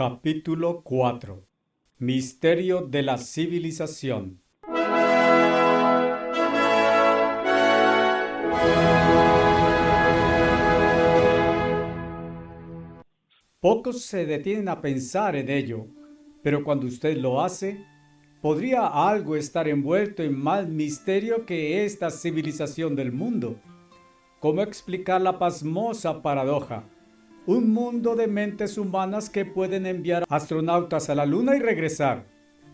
Capítulo 4. Misterio de la civilización. Pocos se detienen a pensar en ello, pero cuando usted lo hace, ¿podría algo estar envuelto en más misterio que esta civilización del mundo? ¿Cómo explicar la pasmosa paradoja? Un mundo de mentes humanas que pueden enviar astronautas a la Luna y regresar,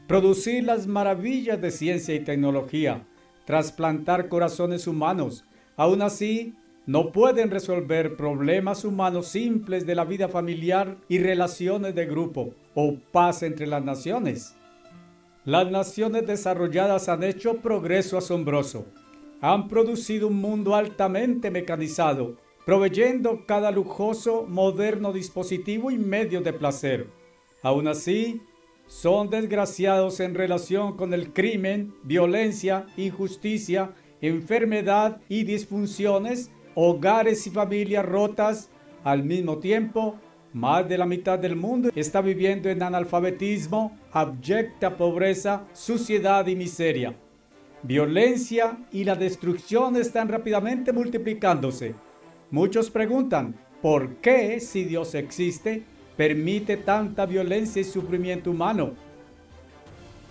producir las maravillas de ciencia y tecnología, trasplantar corazones humanos. Aún así, no pueden resolver problemas humanos simples de la vida familiar y relaciones de grupo o paz entre las naciones. Las naciones desarrolladas han hecho progreso asombroso. Han producido un mundo altamente mecanizado, proveyendo cada lujoso, moderno dispositivo y medio de placer. Aún así, son desgraciados en relación con el crimen, violencia, injusticia, enfermedad y disfunciones, hogares y familias rotas. Al mismo tiempo, más de la mitad del mundo está viviendo en analfabetismo, abyecta pobreza, suciedad y miseria. Violencia y la destrucción están rápidamente multiplicándose. Muchos preguntan, ¿por qué, si Dios existe, permite tanta violencia y sufrimiento humano?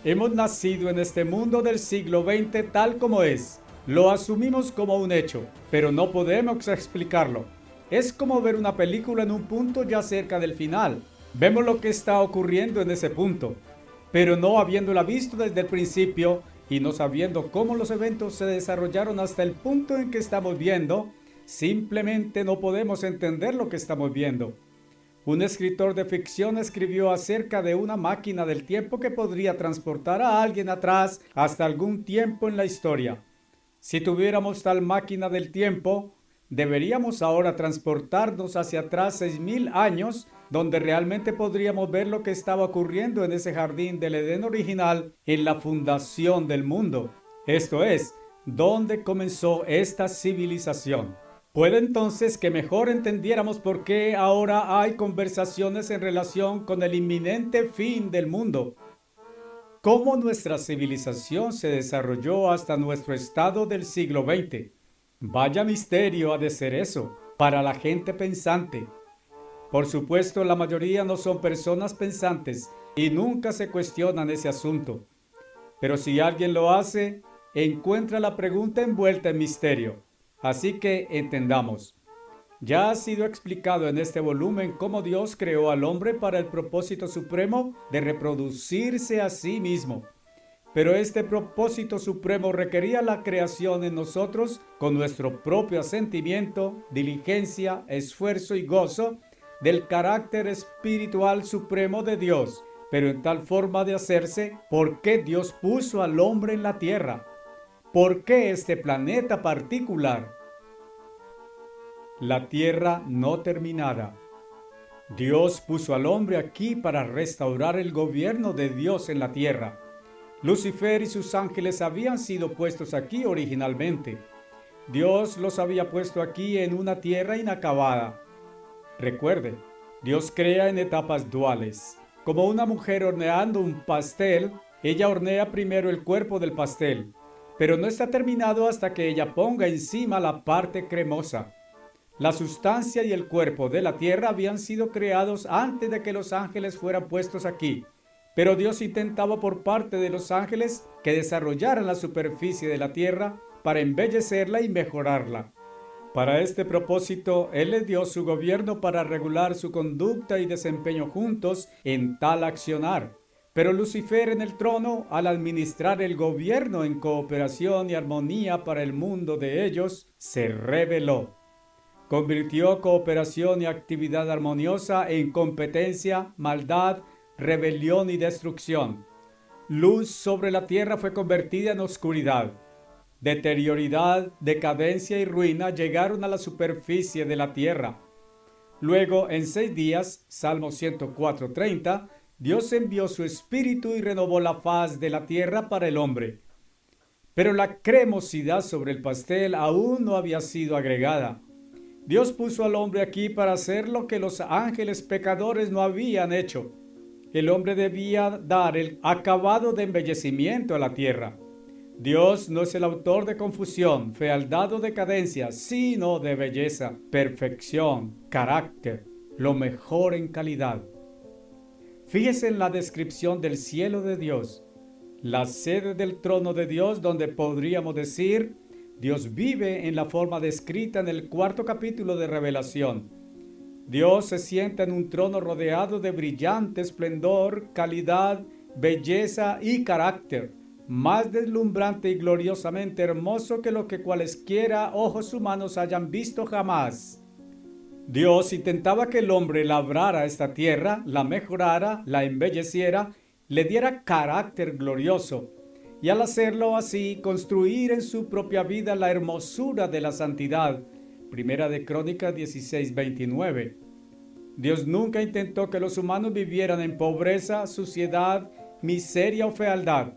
Hemos nacido en este mundo del siglo XX tal como es. Lo asumimos como un hecho, pero no podemos explicarlo. Es como ver una película en un punto ya cerca del final. Vemos lo que está ocurriendo en ese punto, pero no habiéndola visto desde el principio y no sabiendo cómo los eventos se desarrollaron hasta el punto en que estamos viendo, simplemente no podemos entender lo que estamos viendo. Un escritor de ficción escribió acerca de una máquina del tiempo que podría transportar a alguien atrás hasta algún tiempo en la historia. Si tuviéramos tal máquina del tiempo, deberíamos ahora transportarnos hacia atrás 6.000 años, donde realmente podríamos ver lo que estaba ocurriendo en ese jardín del Edén original en la fundación del mundo. Esto es, ¿dónde comenzó esta civilización? Puede entonces que mejor entendiéramos por qué ahora hay conversaciones en relación con el inminente fin del mundo. ¿Cómo nuestra civilización se desarrolló hasta nuestro estado del siglo XX? Vaya misterio ha de ser eso, para la gente pensante. Por supuesto, la mayoría no son personas pensantes y nunca se cuestionan ese asunto. Pero si alguien lo hace, encuentra la pregunta envuelta en misterio. Así que entendamos. Ya ha sido explicado en este volumen cómo Dios creó al hombre para el propósito supremo de reproducirse a sí mismo. Pero este propósito supremo requería la creación en nosotros con nuestro propio asentimiento, diligencia, esfuerzo y gozo del carácter espiritual supremo de Dios, pero en tal forma de hacerse, ¿por qué Dios puso al hombre en la tierra? ¿Por qué este planeta particular? La tierra no terminada. Dios puso al hombre aquí para restaurar el gobierno de Dios en la tierra. Lucifer y sus ángeles habían sido puestos aquí originalmente. Dios los había puesto aquí en una tierra inacabada. Recuerde, Dios crea en etapas duales. Como una mujer horneando un pastel, ella hornea primero el cuerpo del pastel, pero no está terminado hasta que ella ponga encima la parte cremosa. La sustancia y el cuerpo de la tierra habían sido creados antes de que los ángeles fueran puestos aquí, pero Dios intentaba por parte de los ángeles que desarrollaran la superficie de la tierra para embellecerla y mejorarla. Para este propósito, Él les dio su gobierno para regular su conducta y desempeño juntos en tal accionar. Pero Lucifer en el trono, al administrar el gobierno en cooperación y armonía para el mundo de ellos, se rebeló. Convirtió cooperación y actividad armoniosa en competencia, maldad, rebelión y destrucción. Luz sobre la tierra fue convertida en oscuridad. Deterioridad, decadencia y ruina llegaron a la superficie de la tierra. Luego, en 6 días, Salmo 104:30, Dios envió su espíritu y renovó la faz de la tierra para el hombre. Pero la cremosidad sobre el pastel aún no había sido agregada. Dios puso al hombre aquí para hacer lo que los ángeles pecadores no habían hecho. el hombre debía dar el acabado de embellecimiento a la tierra. Dios no es el autor de confusión, fealdad o decadencia, sino de belleza, perfección, carácter, lo mejor en calidad. Fíjese en la descripción del cielo de Dios, la sede del trono de Dios, donde podríamos decir, Dios vive en la forma descrita en el 4º capítulo de Revelación. Dios se sienta en un trono rodeado de brillante esplendor, calidad, belleza y carácter, más deslumbrante y gloriosamente hermoso que lo que cualesquiera ojos humanos hayan visto jamás. Dios intentaba que el hombre labrara esta tierra, la mejorara, la embelleciera, le diera carácter glorioso, y al hacerlo así, construir en su propia vida la hermosura de la santidad. Primera de Crónicas 16:29. Dios nunca intentó que los humanos vivieran en pobreza, suciedad, miseria o fealdad.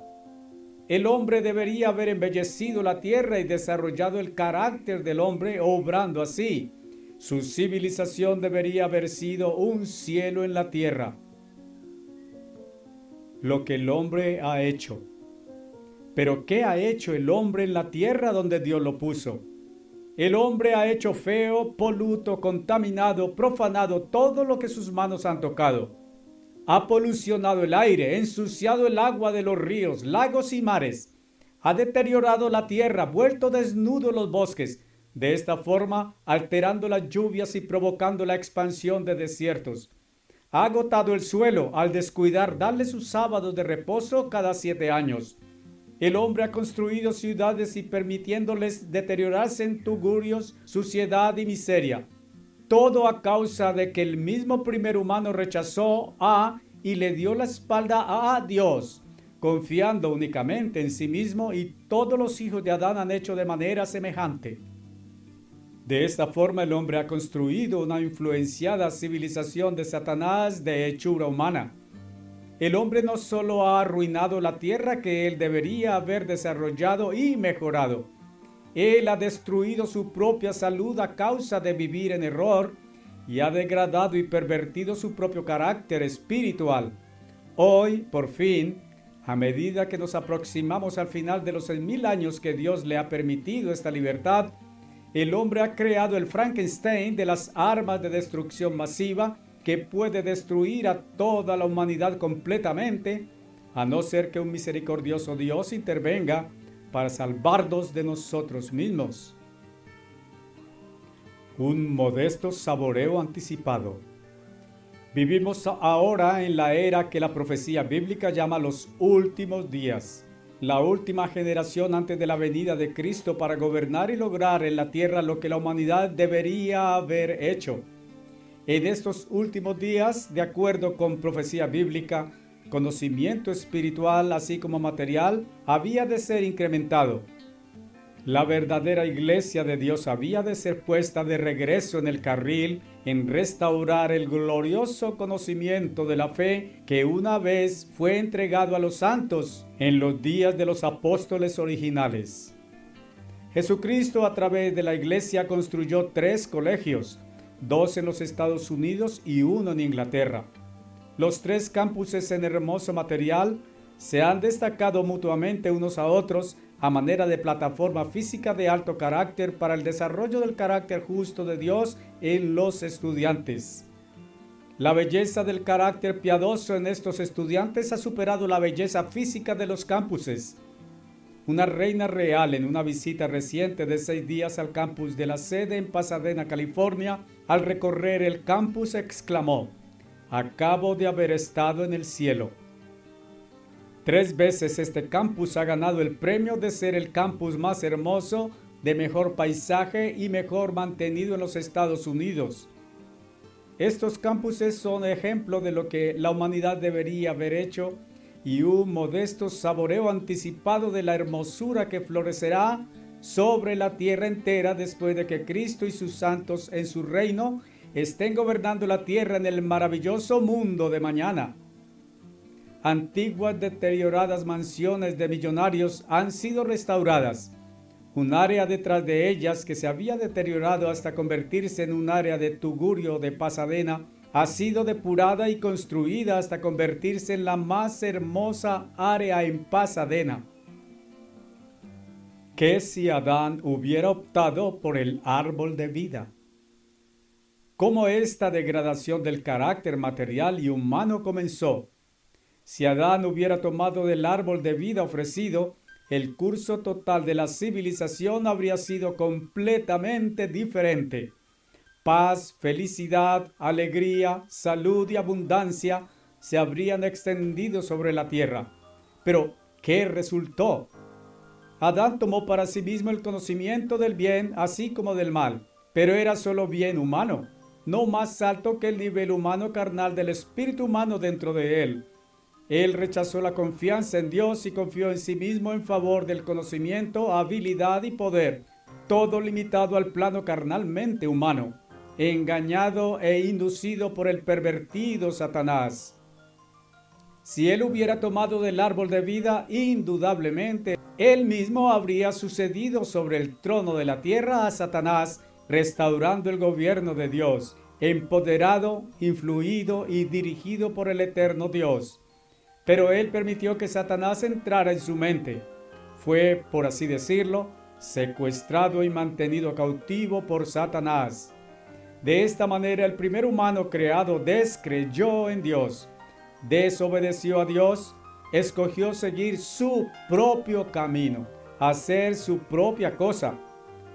El hombre debería haber embellecido la tierra y desarrollado el carácter del hombre, obrando así. Su civilización debería haber sido un cielo en la tierra. Lo que el hombre ha hecho. Pero ¿qué ha hecho el hombre en la tierra donde Dios lo puso? El hombre ha hecho feo, poluto, contaminado, profanado todo lo que sus manos han tocado. Ha polucionado el aire, ensuciado el agua de los ríos, lagos y mares. Ha deteriorado la tierra, vuelto desnudos los bosques, de esta forma alterando las lluvias y provocando la expansión de desiertos. Ha agotado el suelo al descuidar darle sus sábados de reposo cada 7 años. El hombre ha construido ciudades y permitiéndoles deteriorarse en tugurios, suciedad y miseria. Todo a causa de que el mismo primer humano rechazó y le dio la espalda a Dios, confiando únicamente en sí mismo, y todos los hijos de Adán han hecho de manera semejante. De esta forma el hombre ha construido una influenciada civilización de Satanás de hechura humana. El hombre no solo ha arruinado la tierra que él debería haber desarrollado y mejorado, él ha destruido su propia salud a causa de vivir en error y ha degradado y pervertido su propio carácter espiritual. Hoy, por fin, a medida que nos aproximamos al final de los 6,000 años que Dios le ha permitido esta libertad, el hombre ha creado el Frankenstein de las armas de destrucción masiva que puede destruir a toda la humanidad completamente, a no ser que un misericordioso Dios intervenga para salvarnos de nosotros mismos. Un modesto saboreo anticipado. Vivimos ahora en la era que la profecía bíblica llama los últimos días, la última generación antes de la venida de Cristo para gobernar y lograr en la tierra lo que la humanidad debería haber hecho. En estos últimos días, de acuerdo con profecía bíblica, conocimiento espiritual así como material había de ser incrementado. La verdadera iglesia de Dios había de ser puesta de regreso en el carril en restaurar el glorioso conocimiento de la fe que una vez fue entregado a los santos en los días de los apóstoles originales. Jesucristo a través de la iglesia construyó 3 colegios, 2 en los Estados Unidos y 1 en Inglaterra. Los 3 campuses en hermoso material se han destacado mutuamente unos a otros a manera de plataforma física de alto carácter para el desarrollo del carácter justo de Dios en los estudiantes. La belleza del carácter piadoso en estos estudiantes ha superado la belleza física de los campuses. Una reina real en una visita reciente de 6 días al campus de la sede en Pasadena, California, al recorrer el campus exclamó: "Acabo de haber estado en el cielo". 3 veces este campus ha ganado el premio de ser el campus más hermoso, de mejor paisaje y mejor mantenido en los Estados Unidos. Estos campuses son ejemplo de lo que la humanidad debería haber hecho y un modesto saboreo anticipado de la hermosura que florecerá sobre la tierra entera después de que Cristo y sus santos en su reino estén gobernando la tierra en el maravilloso mundo de mañana. Antiguas deterioradas mansiones de millonarios han sido restauradas. Un área detrás de ellas que se había deteriorado hasta convertirse en un área de tugurio de Pasadena ha sido depurada y construida hasta convertirse en la más hermosa área en Pasadena. ¿Qué si Adán hubiera optado por el árbol de vida? ¿Cómo esta degradación del carácter material y humano comenzó? Si Adán hubiera tomado del árbol de vida ofrecido, el curso total de la civilización habría sido completamente diferente. Paz, felicidad, alegría, salud y abundancia se habrían extendido sobre la tierra. Pero, ¿qué resultó? Adán tomó para sí mismo el conocimiento del bien así como del mal, pero era solo bien humano, no más alto que el nivel humano carnal del espíritu humano dentro de él. Él rechazó la confianza en Dios y confió en sí mismo en favor del conocimiento, habilidad y poder, todo limitado al plano carnalmente humano, engañado e inducido por el pervertido Satanás. Si él hubiera tomado del árbol de vida, indudablemente, él mismo habría sucedido sobre el trono de la tierra a Satanás, restaurando el gobierno de Dios, empoderado, influido y dirigido por el eterno Dios. Pero él permitió que Satanás entrara en su mente. Fue, por así decirlo, secuestrado y mantenido cautivo por Satanás. De esta manera, el primer humano creado descreyó en Dios, desobedeció a Dios, escogió seguir su propio camino, hacer su propia cosa.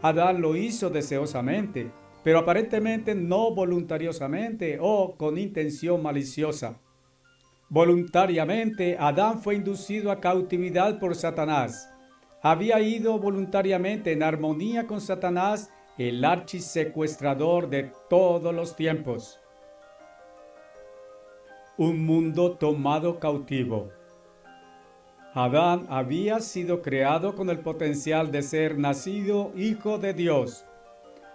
Adán lo hizo deseosamente, pero aparentemente no voluntariosamente o con intención maliciosa. Voluntariamente, Adán fue inducido a cautividad por Satanás. Había ido voluntariamente en armonía con Satanás, el archisecuestrador de todos los tiempos. Un mundo tomado cautivo. Adán había sido creado con el potencial de ser nacido hijo de Dios.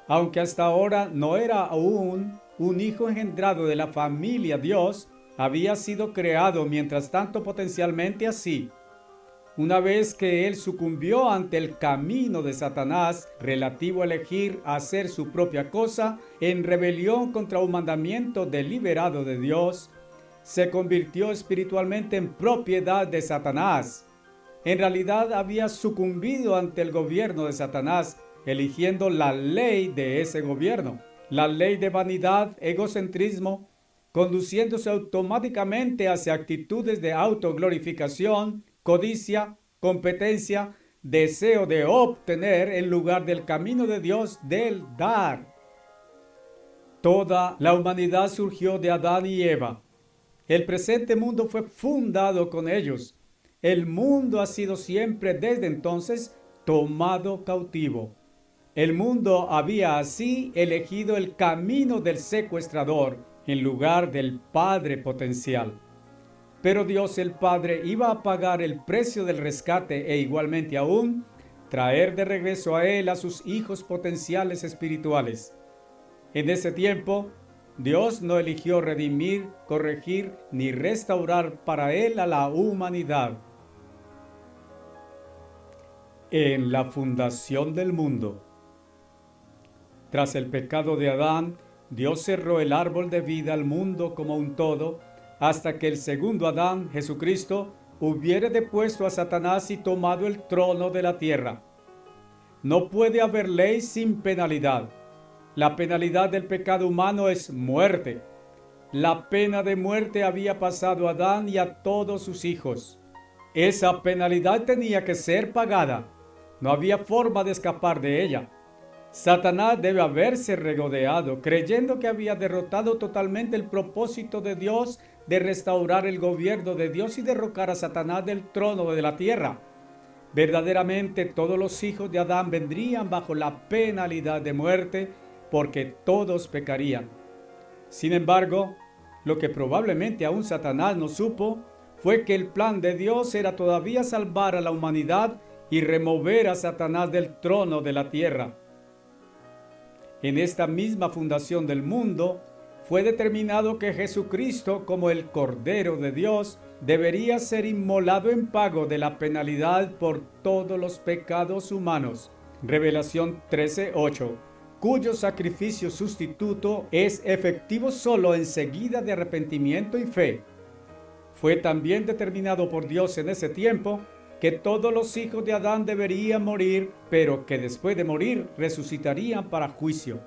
Aunque hasta ahora no era aún un hijo engendrado de la familia Dios, había sido creado mientras tanto potencialmente así. Una vez que él sucumbió ante el camino de Satanás relativo a elegir hacer su propia cosa en rebelión contra un mandamiento deliberado de Dios, se convirtió espiritualmente en propiedad de Satanás. En realidad había sucumbido ante el gobierno de Satanás, eligiendo la ley de ese gobierno, la ley de vanidad, egocentrismo, conduciéndose automáticamente hacia actitudes de autoglorificación, codicia, competencia, deseo de obtener en lugar del camino de Dios del dar. Toda la humanidad surgió de Adán y Eva. El presente mundo fue fundado con ellos. El mundo ha sido siempre desde entonces tomado cautivo. El mundo había así elegido el camino del secuestrador en lugar del Padre potencial. Pero Dios el Padre iba a pagar el precio del rescate e igualmente aún traer de regreso a Él a sus hijos potenciales espirituales. En ese tiempo, Dios no eligió redimir, corregir ni restaurar para Él a la humanidad. En la fundación del mundo. Tras el pecado de Adán, Dios cerró el árbol de vida al mundo como un todo, hasta que el segundo Adán, Jesucristo, hubiere depuesto a Satanás y tomado el trono de la tierra. No puede haber ley sin penalidad. La penalidad del pecado humano es muerte. La pena de muerte había pasado a Adán y a todos sus hijos. Esa penalidad tenía que ser pagada. No había forma de escapar de ella. Satanás debe haberse regodeado, creyendo que había derrotado totalmente el propósito de Dios de restaurar el gobierno de Dios y derrocar a Satanás del trono de la tierra. Verdaderamente todos los hijos de Adán vendrían bajo la penalidad de muerte, porque todos pecarían. Sin embargo, lo que probablemente aún Satanás no supo fue que el plan de Dios era todavía salvar a la humanidad y remover a Satanás del trono de la tierra. En esta misma fundación del mundo, fue determinado que Jesucristo, como el Cordero de Dios, debería ser inmolado en pago de la penalidad por todos los pecados humanos. Revelación 13:8. cuyo sacrificio sustituto es efectivo solo enseguida de arrepentimiento y fe. Fue también determinado por Dios en ese tiempo que todos los hijos de Adán deberían morir, pero que después de morir resucitarían para juicio.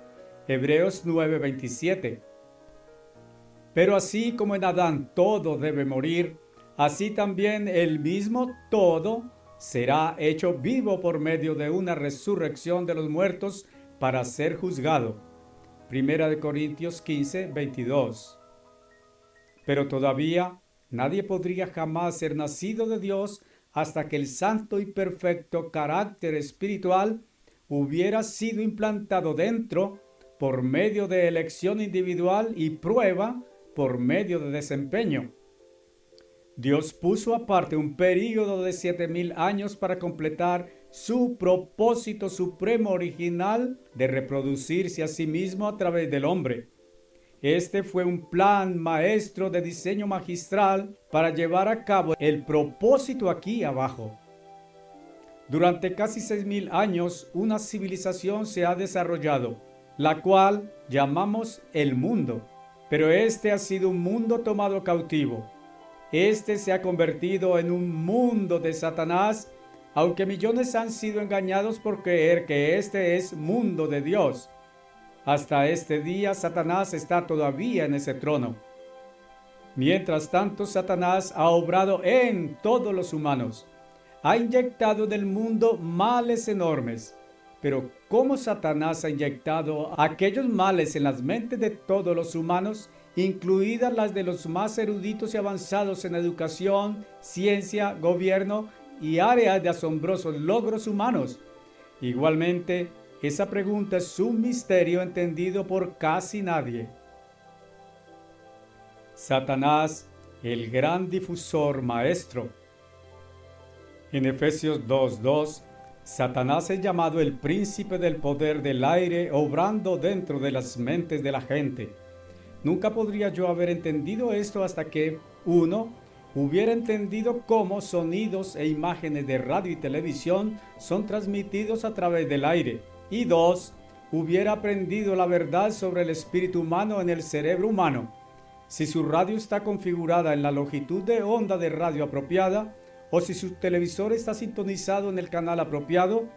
Hebreos 9:27. Pero así como en Adán todo debe morir, así también el mismo todo será hecho vivo por medio de una resurrección de los muertos para ser juzgado. Primera de Corintios 15:22. Pero todavía nadie podría jamás ser nacido de Dios hasta que el santo y perfecto carácter espiritual hubiera sido implantado dentro por medio de elección individual y prueba por medio de desempeño. Dios puso aparte un período de 7000 años para completar su propósito supremo original de reproducirse a sí mismo a través del hombre. Este fue un plan maestro de diseño magistral para llevar a cabo el propósito aquí abajo. Durante casi 6000 años, una civilización se ha desarrollado, la cual llamamos el mundo. Pero este ha sido un mundo tomado cautivo. Este se ha convertido en un mundo de Satanás, aunque millones han sido engañados por creer que este es mundo de Dios. Hasta este día Satanás está todavía en ese trono. Mientras tanto, Satanás ha obrado en todos los humanos. Ha inyectado en el mundo males enormes. Pero ¿cómo Satanás ha inyectado aquellos males en las mentes de todos los humanos, incluidas las de los más eruditos y avanzados en educación, ciencia, gobierno y áreas de asombrosos logros humanos? Igualmente, esa pregunta es un misterio entendido por casi nadie. Satanás, el gran difusor maestro. En Efesios 2:2, Satanás es llamado el príncipe del poder del aire, obrando dentro de las mentes de la gente. Nunca podría yo haber entendido esto hasta que, 1. Hubiera entendido cómo sonidos e imágenes de radio y televisión son transmitidos a través del aire. Y 2. Hubiera aprendido la verdad sobre el espíritu humano en el cerebro humano. Si su radio está configurada en la longitud de onda de radio apropiada, o si su televisor está sintonizado en el canal apropiado,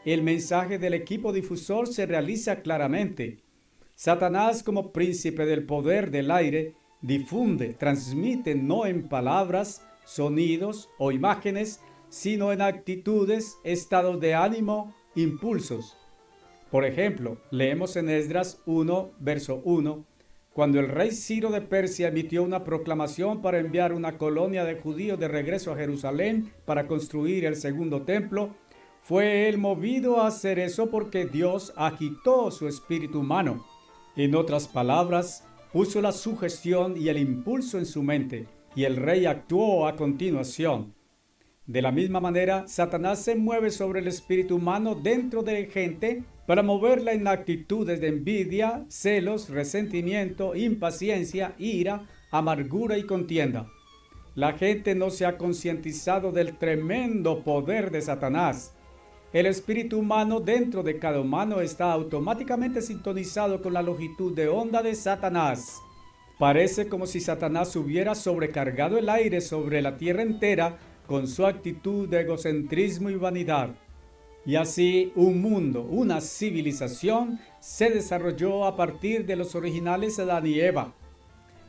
el mensaje del equipo difusor se realiza claramente. Satanás, como príncipe del poder del aire, difunde, transmite no en palabras, sonidos o imágenes, sino en actitudes, estados de ánimo, impulsos. Por ejemplo, leemos en Esdras 1, verso 1, cuando el rey Ciro de Persia emitió una proclamación para enviar una colonia de judíos de regreso a Jerusalén para construir el segundo templo, fue él movido a hacer eso porque Dios agitó su espíritu humano. En otras palabras, puso la sugestión y el impulso en su mente, y el rey actuó a continuación. De la misma manera, Satanás se mueve sobre el espíritu humano dentro de gente para moverla en actitudes de envidia, celos, resentimiento, impaciencia, ira, amargura y contienda. La gente no se ha concientizado del tremendo poder de Satanás. El espíritu humano dentro de cada humano está automáticamente sintonizado con la longitud de onda de Satanás. Parece como si Satanás hubiera sobrecargado el aire sobre la tierra entera con su actitud de egocentrismo y vanidad. Y así un mundo, una civilización, se desarrolló a partir de los originales Adán y Eva.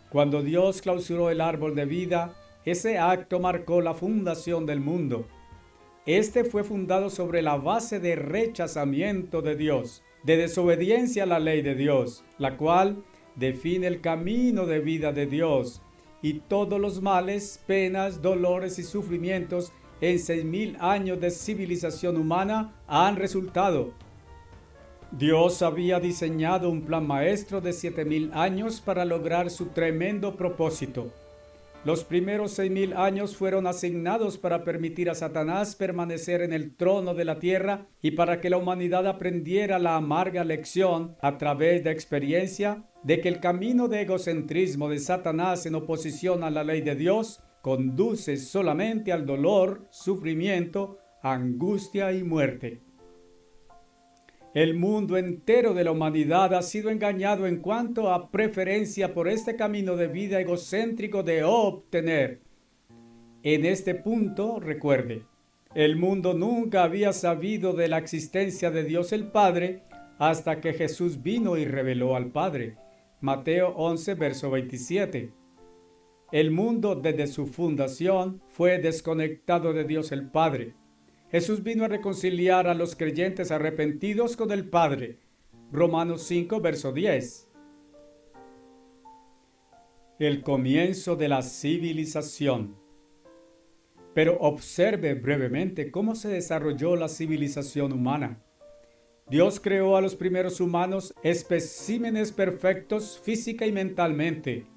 Cuando Dios clausuró el árbol de vida, ese acto marcó la fundación del mundo. Este fue fundado sobre la base de rechazamiento de Dios, de desobediencia a la ley de Dios, la cual define el camino de vida de Dios, y todos los males, penas, dolores y sufrimientos en 6000 años de civilización humana han resultado. Dios había diseñado un plan maestro de 7000 años para lograr su tremendo propósito. Los primeros 6000 años fueron asignados para permitir a Satanás permanecer en el trono de la tierra y para que la humanidad aprendiera la amarga lección a través de experiencia de que el camino de egocentrismo de Satanás en oposición a la ley de Dios conduce solamente al dolor, sufrimiento, angustia y muerte. El mundo entero de la humanidad ha sido engañado en cuanto a preferencia por este camino de vida egocéntrico de obtener. En este punto, recuerde, el mundo nunca había sabido de la existencia de Dios el Padre hasta que Jesús vino y reveló al Padre. Mateo 11, verso 27. El mundo desde su fundación fue desconectado de Dios el Padre. Jesús vino a reconciliar a los creyentes arrepentidos con el Padre. Romanos 5, verso 10. El comienzo de la civilización. Pero observe brevemente cómo se desarrolló la civilización humana. Dios creó a los primeros humanos especímenes perfectos física y mentalmente.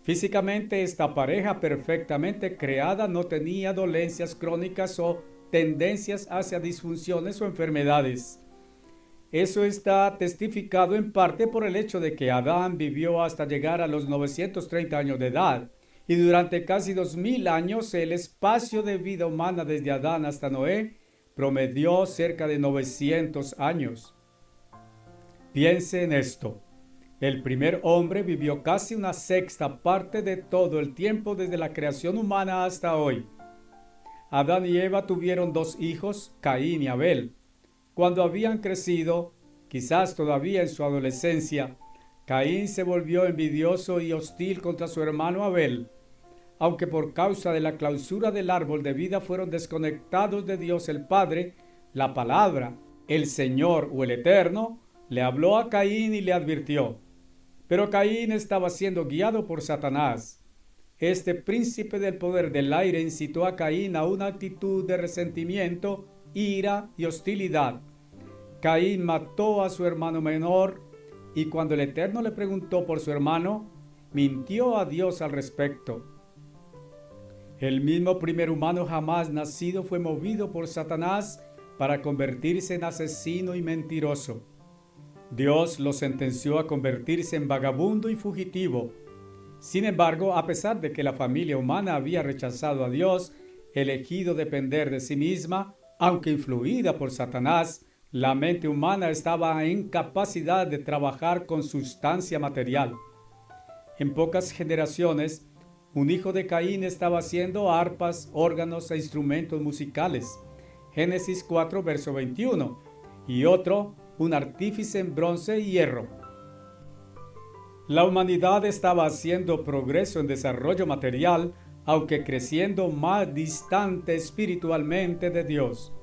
Físicamente, esta pareja perfectamente creada no tenía dolencias crónicas o tendencias hacia disfunciones o enfermedades. Eso está testificado en parte por el hecho de que Adán vivió hasta llegar a los 930 años de edad, y durante casi 2000 años el espacio de vida humana desde Adán hasta Noé promedió cerca de 900 años. Piense en esto. El primer hombre vivió casi una sexta parte de todo el tiempo desde la creación humana hasta hoy. Adán y Eva tuvieron 2 hijos, Caín y Abel. Cuando habían crecido, quizás todavía en su adolescencia, Caín se volvió envidioso y hostil contra su hermano Abel. Aunque por causa de la clausura del árbol de vida fueron desconectados de Dios el Padre, la palabra, el Señor o el Eterno, le habló a Caín y le advirtió. Pero Caín estaba siendo guiado por Satanás. Este príncipe del poder del aire incitó a Caín a una actitud de resentimiento, ira y hostilidad. Caín mató a su hermano menor y cuando el Eterno le preguntó por su hermano, mintió a Dios al respecto. El mismo primer humano jamás nacido fue movido por Satanás para convertirse en asesino y mentiroso. Dios lo sentenció a convertirse en vagabundo y fugitivo. Sin embargo, a pesar de que la familia humana había rechazado a Dios, elegido depender de sí misma, aunque influida por Satanás, la mente humana estaba en capacidad de trabajar con sustancia material. En pocas generaciones, un hijo de Caín estaba haciendo arpas, órganos e instrumentos musicales. Génesis 4, verso 21. Y otro, un artífice en bronce y hierro. La humanidad estaba haciendo progreso en desarrollo material, aunque creciendo más distante espiritualmente de Dios.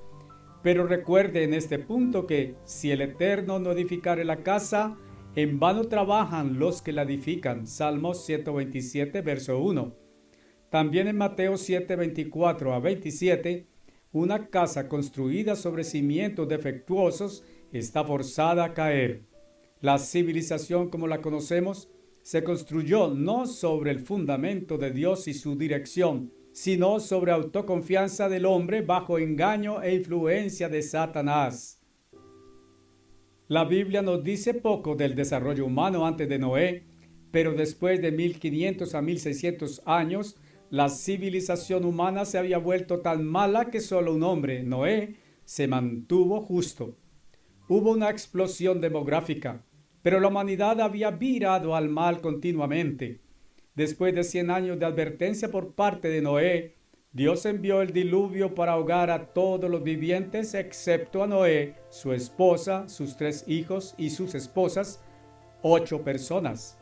Pero recuerde en este punto que si el Eterno no edificare la casa, en vano trabajan los que la edifican. Salmos 127, verso 1. También en Mateo 7, 24 a 27, una casa construida sobre cimientos defectuosos está forzada a caer. La civilización como la conocemos se construyó no sobre el fundamento de Dios y su dirección, sino sobre autoconfianza del hombre bajo engaño e influencia de Satanás. La Biblia nos dice poco del desarrollo humano antes de Noé, pero después de 1500 a 1600 años, la civilización humana se había vuelto tan mala que solo un hombre, Noé, se mantuvo justo. Hubo una explosión demográfica, pero la humanidad había virado al mal continuamente. Después de 100 años de advertencia por parte de Noé, Dios envió el diluvio para ahogar a todos los vivientes excepto a Noé, su esposa, sus 3 hijos y sus esposas, 8 personas.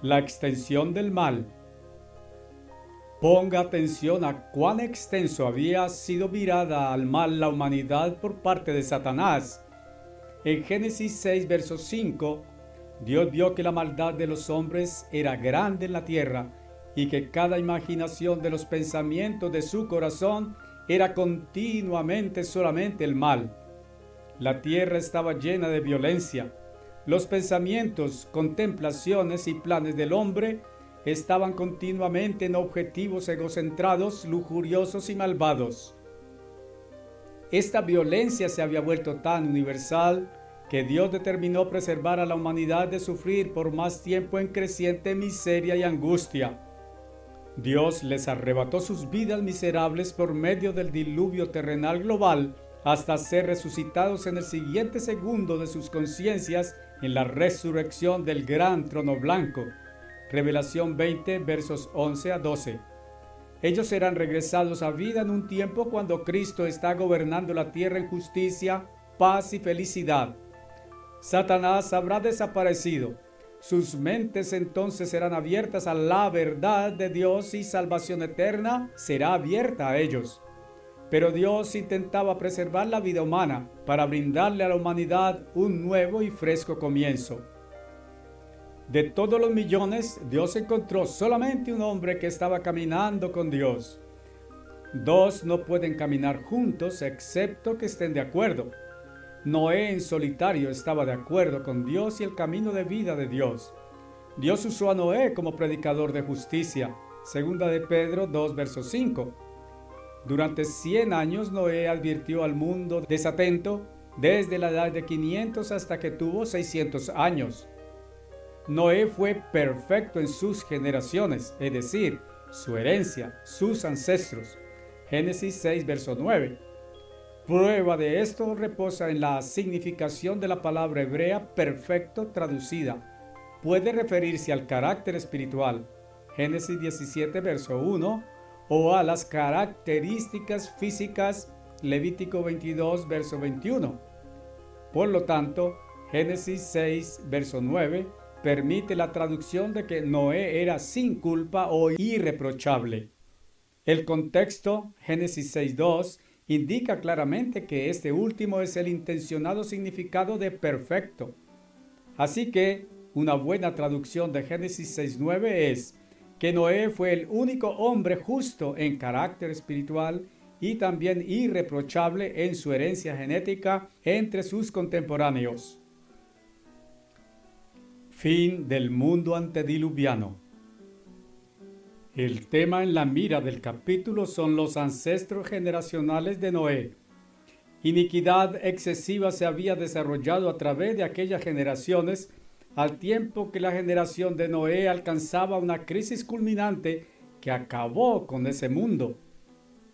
La extensión del mal. Ponga atención a cuán extenso había sido virada al mal la humanidad por parte de Satanás. En Génesis 6, verso 5, Dios vio que la maldad de los hombres era grande en la tierra y que cada imaginación de los pensamientos de su corazón era continuamente solamente el mal. La tierra estaba llena de violencia. Los pensamientos, contemplaciones y planes del hombre estaban continuamente en objetivos egocentrados, lujuriosos y malvados. Esta violencia se había vuelto tan universal que Dios determinó preservar a la humanidad de sufrir por más tiempo en creciente miseria y angustia. Dios les arrebató sus vidas miserables por medio del diluvio terrenal global hasta ser resucitados en el siguiente segundo de sus conciencias en la resurrección del gran trono blanco. Revelación 20, versos 11 a 12. Ellos serán regresados a vida en un tiempo cuando Cristo está gobernando la tierra en justicia, paz y felicidad. Satanás habrá desaparecido. Sus mentes entonces serán abiertas a la verdad de Dios y salvación eterna será abierta a ellos. Pero Dios intentaba preservar la vida humana para brindarle a la humanidad un nuevo y fresco comienzo. De todos los millones, Dios encontró solamente un hombre que estaba caminando con Dios. Dos no pueden caminar juntos excepto que estén de acuerdo. Noé en solitario estaba de acuerdo con Dios y el camino de vida de Dios. Dios usó a Noé como predicador de justicia. Segunda de Pedro 2, verso 5. Durante 100 años Noé advirtió al mundo desatento desde la edad de 500 hasta que tuvo 600 años. Noé fue perfecto en sus generaciones, es decir, su herencia, sus ancestros. Génesis 6, verso 9. Prueba de esto reposa en la significación de la palabra hebrea perfecto traducida. Puede referirse al carácter espiritual, Génesis 17, verso 1, o a las características físicas, Levítico 22, verso 21. Por lo tanto, Génesis 6, verso 9, permite la traducción de que Noé era sin culpa o irreprochable. El contexto, Génesis 6:2, indica claramente que este último es el intencionado significado de perfecto. Así que una buena traducción de Génesis 6:9 es que Noé fue el único hombre justo en carácter espiritual y también irreprochable en su herencia genética entre sus contemporáneos. Fin del mundo antediluviano. El tema en la mira del capítulo son los ancestros generacionales de Noé. Iniquidad excesiva se había desarrollado a través de aquellas generaciones, al tiempo que la generación de Noé alcanzaba una crisis culminante que acabó con ese mundo.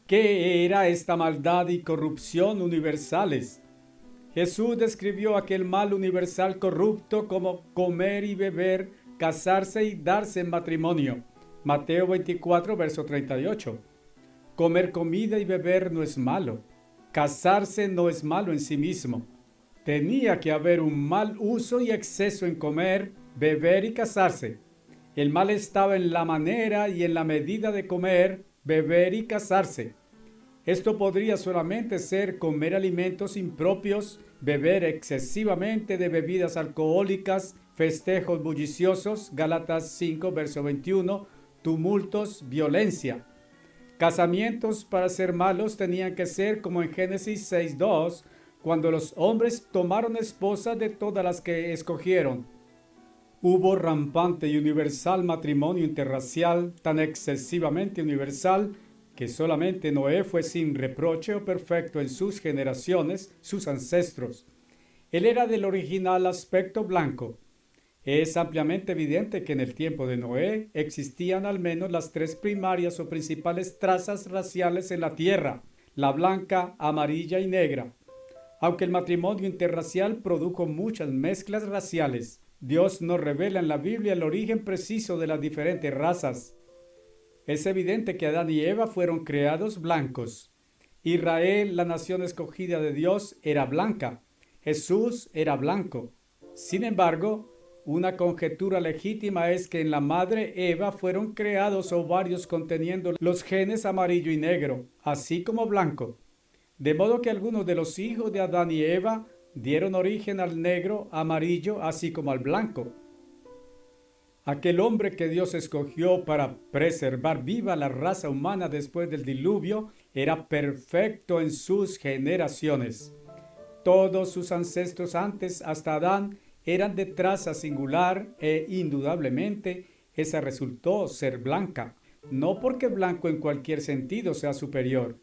¿Qué era esta maldad y corrupción universales? Jesús describió aquel mal universal corrupto como comer y beber, casarse y darse en matrimonio. Mateo 24, verso 38. Comer comida y beber no es malo. Casarse no es malo en sí mismo. Tenía que haber un mal uso y exceso en comer, beber y casarse. El mal estaba en la manera y en la medida de comer, beber y casarse. Esto podría solamente ser comer alimentos impropios, beber excesivamente de bebidas alcohólicas, festejos bulliciosos, Gálatas 5, verso 21, tumultos, violencia. Casamientos para ser malos tenían que ser como en Génesis 6:2, cuando los hombres tomaron esposas de todas las que escogieron. Hubo rampante y universal matrimonio interracial, tan excesivamente universal que solamente Noé fue sin reproche o perfecto en sus generaciones, sus ancestros. Él era del original aspecto blanco. Es ampliamente evidente que en el tiempo de Noé existían al menos las tres primarias o principales trazas raciales en la tierra, la blanca, amarilla y negra. Aunque el matrimonio interracial produjo muchas mezclas raciales, Dios nos revela en la Biblia el origen preciso de las diferentes razas. Es evidente que Adán y Eva fueron creados blancos. Israel, la nación escogida de Dios, era blanca. Jesús era blanco. Sin embargo, una conjetura legítima es que en la madre Eva fueron creados ovarios conteniendo los genes amarillo y negro, así como blanco. De modo que algunos de los hijos de Adán y Eva dieron origen al negro, amarillo, así como al blanco. Aquel hombre que Dios escogió para preservar viva la raza humana después del diluvio era perfecto en sus generaciones. Todos sus ancestros antes hasta Adán eran de traza singular e indudablemente esa resultó ser blanca, no porque blanco en cualquier sentido sea superior.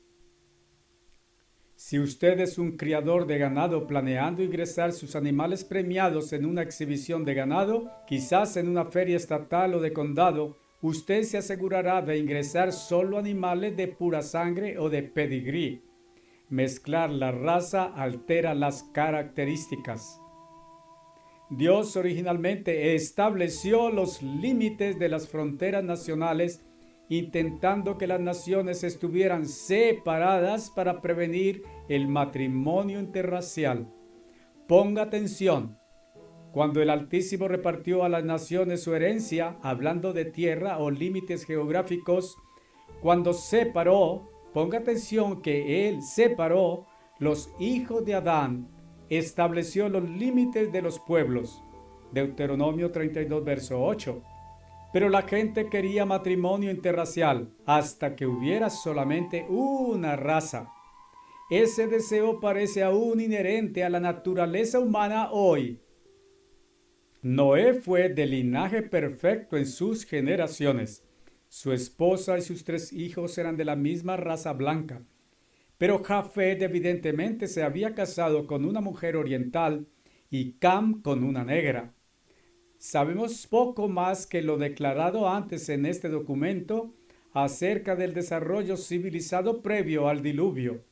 Si usted es un criador de ganado planeando ingresar sus animales premiados en una exhibición de ganado, quizás en una feria estatal o de condado, usted se asegurará de ingresar solo animales de pura sangre o de pedigrí. Mezclar la raza altera las características. Dios originalmente estableció los límites de las fronteras nacionales, intentando que las naciones estuvieran separadas para prevenir el matrimonio interracial. Ponga atención. Cuando el Altísimo repartió a las naciones su herencia, hablando de tierra o límites geográficos, cuando separó, ponga atención que Él separó los hijos de Adán, estableció los límites de los pueblos. Deuteronomio 32, verso 8. Pero la gente quería matrimonio interracial hasta que hubiera solamente una raza. Ese deseo parece aún inherente a la naturaleza humana hoy. Noé fue de linaje perfecto en sus generaciones. Su esposa y sus 3 hijos eran de la misma raza blanca. Pero Jafet evidentemente se había casado con una mujer oriental y Cam con una negra. Sabemos poco más que lo declarado antes en este documento acerca del desarrollo civilizado previo al diluvio.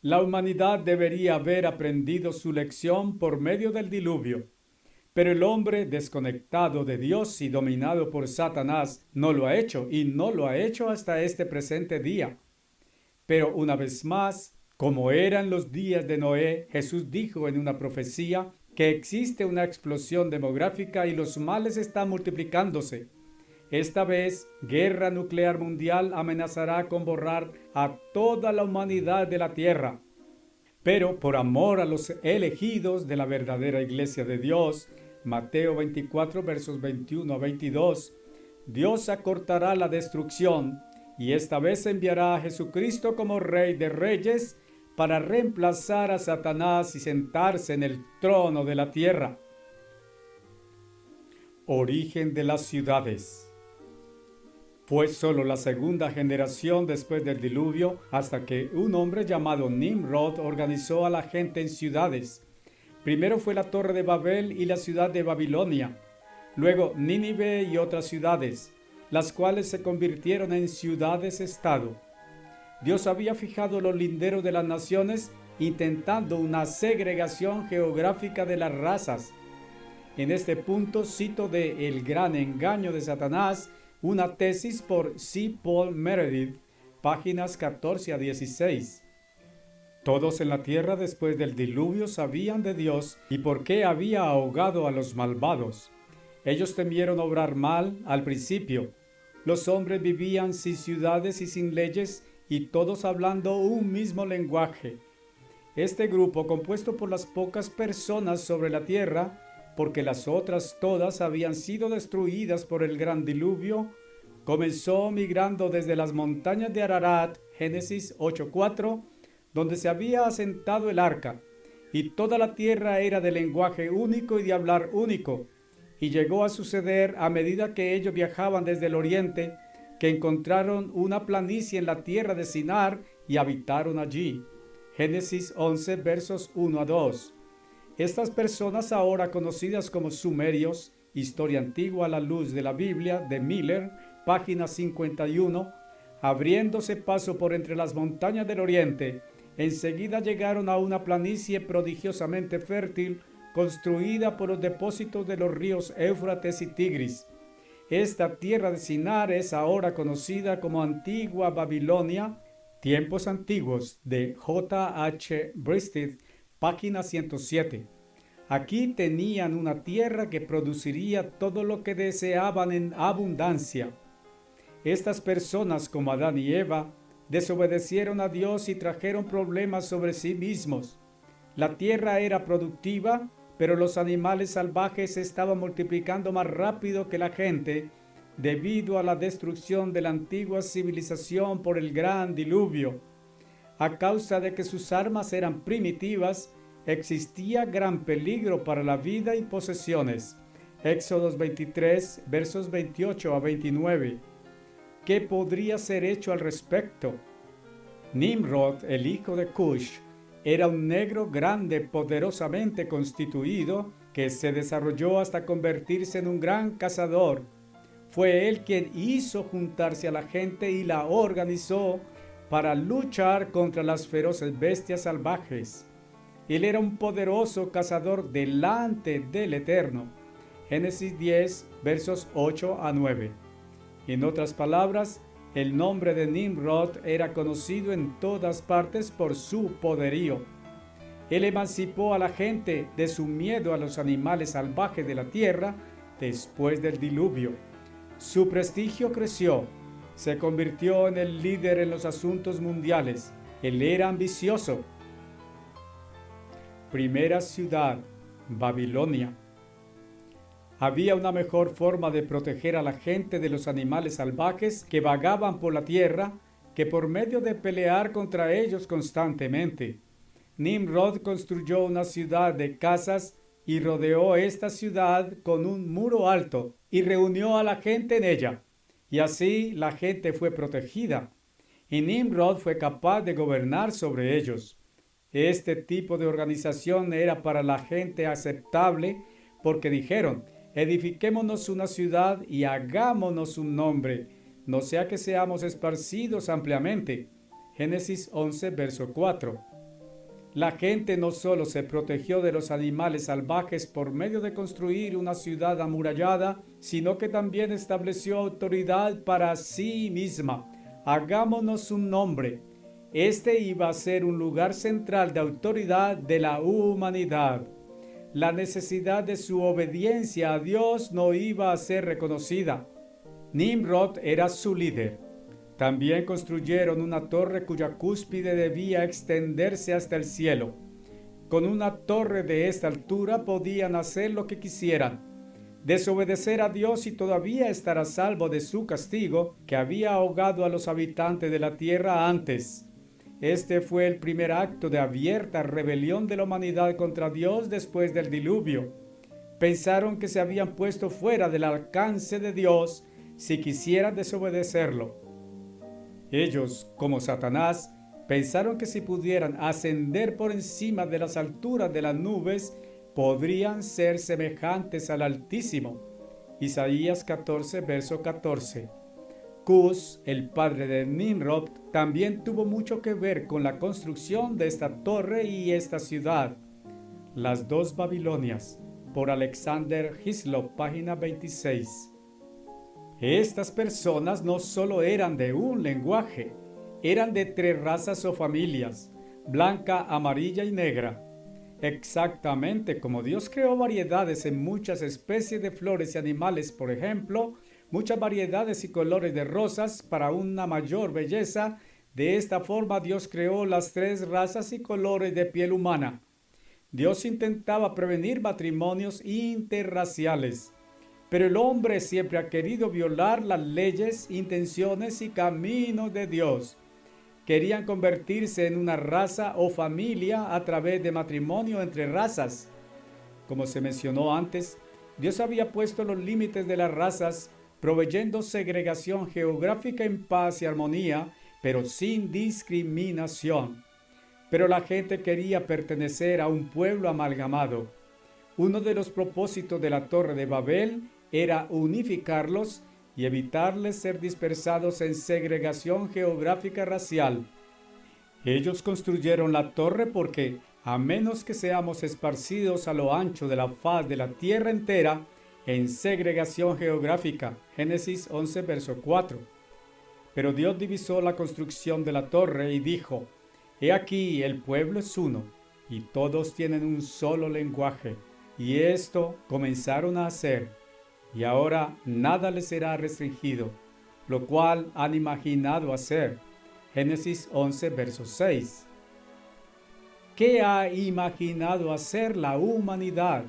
La humanidad debería haber aprendido su lección por medio del diluvio, pero el hombre desconectado de Dios y dominado por Satanás no lo ha hecho y no lo ha hecho hasta este presente día. Pero una vez más, como eran los días de Noé, Jesús dijo en una profecía que existe una explosión demográfica y los males están multiplicándose. Esta vez, guerra nuclear mundial amenazará con borrar a toda la humanidad de la tierra. Pero por amor a los elegidos de la verdadera iglesia de Dios, Mateo 24, versos 21 a 22, Dios acortará la destrucción y esta vez enviará a Jesucristo como Rey de Reyes para reemplazar a Satanás y sentarse en el trono de la tierra. Origen de las ciudades. Fue solo la segunda generación después del diluvio hasta que un hombre llamado Nimrod organizó a la gente en ciudades. Primero fue la Torre de Babel y la ciudad de Babilonia, luego Nínive y otras ciudades, las cuales se convirtieron en ciudades-estado. Dios había fijado los linderos de las naciones intentando una segregación geográfica de las razas. En este punto cito de El gran engaño de Satanás, una tesis por C. Paul Meredith, páginas 14 a 16. Todos en la tierra después del diluvio sabían de Dios y por qué había ahogado a los malvados. Ellos temieron obrar mal al principio. Los hombres vivían sin ciudades y sin leyes y todos hablando un mismo lenguaje. Este grupo, compuesto por las pocas personas sobre la tierra, porque las otras todas habían sido destruidas por el gran diluvio, comenzó migrando desde las montañas de Ararat, Génesis 8:4, donde se había asentado el arca, y toda la tierra era de lenguaje único y de hablar único, y llegó a suceder a medida que ellos viajaban desde el oriente, que encontraron una planicie en la tierra de Sinar y habitaron allí. Génesis 11, versos 1 a 2. Estas personas, ahora conocidas como sumerios, historia antigua a la luz de la Biblia, de Miller, página 51, abriéndose paso por entre las montañas del oriente, enseguida llegaron a una planicie prodigiosamente fértil, construida por los depósitos de los ríos Éufrates y Tigris. Esta tierra de Sinar es ahora conocida como Antigua Babilonia, Tiempos Antiguos, de J. H. Bristed, página 107. Aquí tenían una tierra que produciría todo lo que deseaban en abundancia. Estas personas, como Adán y Eva, desobedecieron a Dios y trajeron problemas sobre sí mismos. La tierra era productiva, pero los animales salvajes se estaban multiplicando más rápido que la gente debido a la destrucción de la antigua civilización por el gran diluvio. A causa de que sus armas eran primitivas, existía gran peligro para la vida y posesiones. Éxodos 23, versos 28 a 29. ¿Qué podría ser hecho al respecto? Nimrod, el hijo de Cush, era un negro grande, poderosamente constituido, que se desarrolló hasta convertirse en un gran cazador. Fue él quien hizo juntarse a la gente y la organizó para luchar contra las feroces bestias salvajes. Él era un poderoso cazador delante del Eterno. Génesis 10, versos 8 a 9. En otras palabras, el nombre de Nimrod era conocido en todas partes por su poderío. Él emancipó a la gente de su miedo a los animales salvajes de la tierra después del diluvio. Su prestigio creció, se convirtió en el líder en los asuntos mundiales. Él era ambicioso. Primera ciudad, Babilonia. Había una mejor forma de proteger a la gente de los animales salvajes que vagaban por la tierra que por medio de pelear contra ellos constantemente. Nimrod construyó una ciudad de casas y rodeó esta ciudad con un muro alto y reunió a la gente en ella. Y así la gente fue protegida. Y Nimrod fue capaz de gobernar sobre ellos. Este tipo de organización era para la gente aceptable porque dijeron: edifiquémonos una ciudad y hagámonos un nombre, no sea que seamos esparcidos ampliamente. Génesis 11, verso 4. La gente no solo se protegió de los animales salvajes por medio de construir una ciudad amurallada, sino que también estableció autoridad para sí misma. Hagámonos un nombre. Este iba a ser un lugar central de autoridad de la humanidad. La necesidad de su obediencia a Dios no iba a ser reconocida. Nimrod era su líder. También construyeron una torre cuya cúspide debía extenderse hasta el cielo. Con una torre de esta altura podían hacer lo que quisieran. Desobedecer a Dios y todavía estar a salvo de su castigo que había ahogado a los habitantes de la tierra antes. Este fue el primer acto de abierta rebelión de la humanidad contra Dios después del diluvio. Pensaron que se habían puesto fuera del alcance de Dios si quisieran desobedecerlo. Ellos, como Satanás, pensaron que si pudieran ascender por encima de las alturas de las nubes, podrían ser semejantes al Altísimo. Isaías 14, verso 14. Cus, el padre de Nimrod, también tuvo mucho que ver con la construcción de esta torre y esta ciudad. Las dos Babilonias, por Alexander Hislop, página 26. Estas personas no solo eran de un lenguaje, eran de 3 razas o familias, blanca, amarilla y negra. Exactamente como Dios creó variedades en muchas especies de flores y animales, por ejemplo, muchas variedades y colores de rosas para una mayor belleza. De esta forma Dios creó las 3 razas y colores de piel humana. Dios intentaba prevenir matrimonios interraciales, pero el hombre siempre ha querido violar las leyes, intenciones y caminos de Dios. Querían convertirse en una raza o familia a través de matrimonio entre razas. Como se mencionó antes, Dios había puesto los límites de las razas, proveyendo segregación geográfica en paz y armonía, pero sin discriminación. Pero la gente quería pertenecer a un pueblo amalgamado. Uno de los propósitos de la Torre de Babel era unificarlos y evitarles ser dispersados en segregación geográfica racial. Ellos construyeron la torre porque, a menos que seamos esparcidos a lo ancho de la faz de la tierra entera, en segregación geográfica, Génesis 11, verso 4. Pero Dios divisó la construcción de la torre y dijo: He aquí, el pueblo es uno, y todos tienen un solo lenguaje. Y esto comenzaron a hacer, y ahora nada les será restringido, lo cual han imaginado hacer. Génesis 11, verso 6. ¿Qué ha imaginado hacer la humanidad?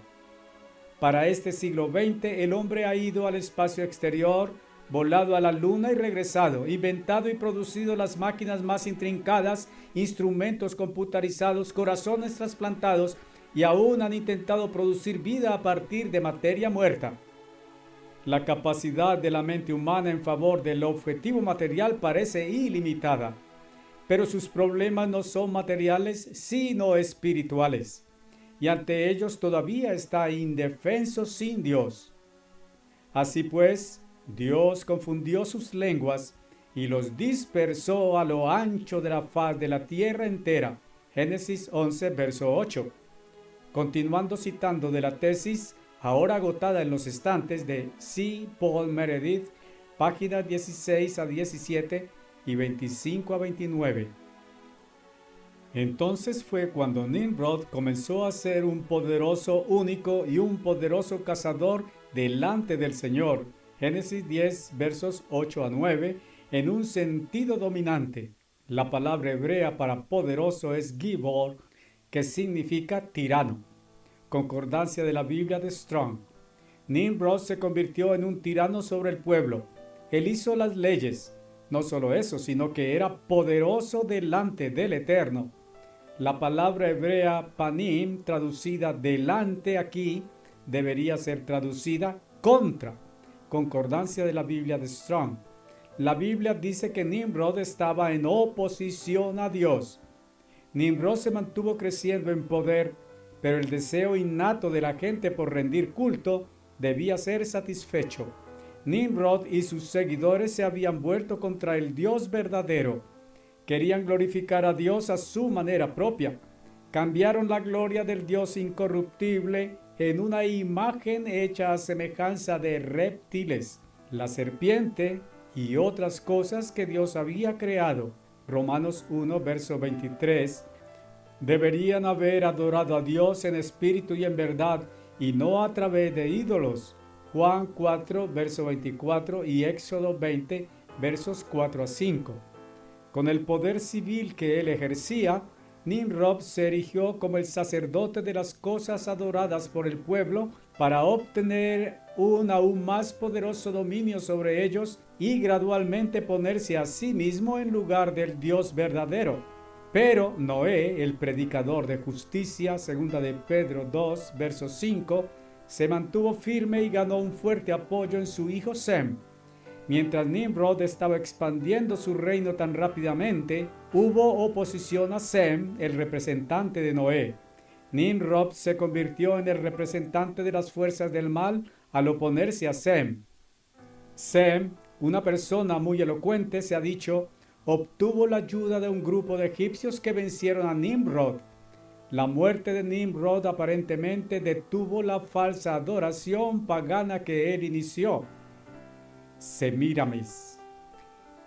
Para este siglo XX, el hombre ha ido al espacio exterior, volado a la luna y regresado, inventado y producido las máquinas más intrincadas, instrumentos computarizados, corazones trasplantados, y aún han intentado producir vida a partir de materia muerta. La capacidad de la mente humana en favor del objetivo material parece ilimitada, pero sus problemas no son materiales, sino espirituales. Y ante ellos todavía está indefenso sin Dios. Así pues, Dios confundió sus lenguas y los dispersó a lo ancho de la faz de la tierra entera. Génesis 11, verso 8. Continuando citando de la tesis, ahora agotada en los estantes de C. Paul Meredith, páginas 16 a 17 y 25 a 29. Entonces fue cuando Nimrod comenzó a ser un poderoso único y un poderoso cazador delante del Señor. Génesis 10, versos 8 a 9, en un sentido dominante. La palabra hebrea para poderoso es gibor, que significa tirano. Concordancia de la Biblia de Strong. Nimrod se convirtió en un tirano sobre el pueblo. Él hizo las leyes. No solo eso, sino que era poderoso delante del Eterno. La palabra hebrea panim, traducida delante aquí, debería ser traducida contra. Concordancia de la Biblia de Strong. La Biblia dice que Nimrod estaba en oposición a Dios. Nimrod se mantuvo creciendo en poder, pero el deseo innato de la gente por rendir culto debía ser satisfecho. Nimrod y sus seguidores se habían vuelto contra el Dios verdadero. Querían glorificar a Dios a su manera propia. Cambiaron la gloria del Dios incorruptible en una imagen hecha a semejanza de reptiles, la serpiente y otras cosas que Dios había creado. Romanos 1, verso 23. Deberían haber adorado a Dios en espíritu y en verdad, y no a través de ídolos. Juan 4, verso 24 y Éxodo 20, versos 4 a 5. Con el poder civil que él ejercía, Nimrod se erigió como el sacerdote de las cosas adoradas por el pueblo para obtener un aún más poderoso dominio sobre ellos y gradualmente ponerse a sí mismo en lugar del Dios verdadero. Pero Noé, el predicador de justicia, segunda de Pedro 2, verso 5, se mantuvo firme y ganó un fuerte apoyo en su hijo Sem. Mientras Nimrod estaba expandiendo su reino tan rápidamente, hubo oposición a Sem, el representante de Noé. Nimrod se convirtió en el representante de las fuerzas del mal al oponerse a Sem. Sem, una persona muy elocuente, se ha dicho, obtuvo la ayuda de un grupo de egipcios que vencieron a Nimrod. La muerte de Nimrod aparentemente detuvo la falsa adoración pagana que él inició. Semíramis.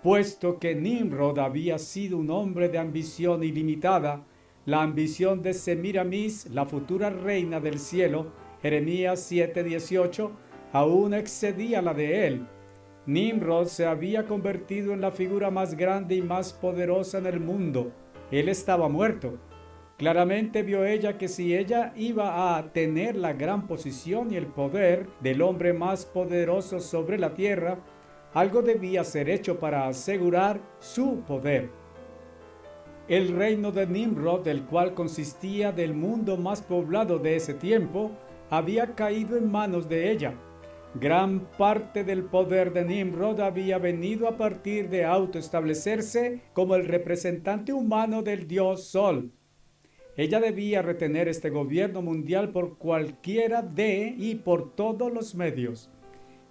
Puesto que Nimrod había sido un hombre de ambición ilimitada, la ambición de Semíramis, la futura reina del cielo, Jeremías 7:18, aún excedía la de él. Nimrod se había convertido en la figura más grande y más poderosa en el mundo. Él estaba muerto. Claramente vio ella que si ella iba a tener la gran posición y el poder del hombre más poderoso sobre la tierra, algo debía ser hecho para asegurar su poder. El reino de Nimrod, el cual consistía del mundo más poblado de ese tiempo, había caído en manos de ella. Gran parte del poder de Nimrod había venido a partir de autoestablecerse como el representante humano del dios Sol. Ella debía retener este gobierno mundial por cualquiera de y por todos los medios.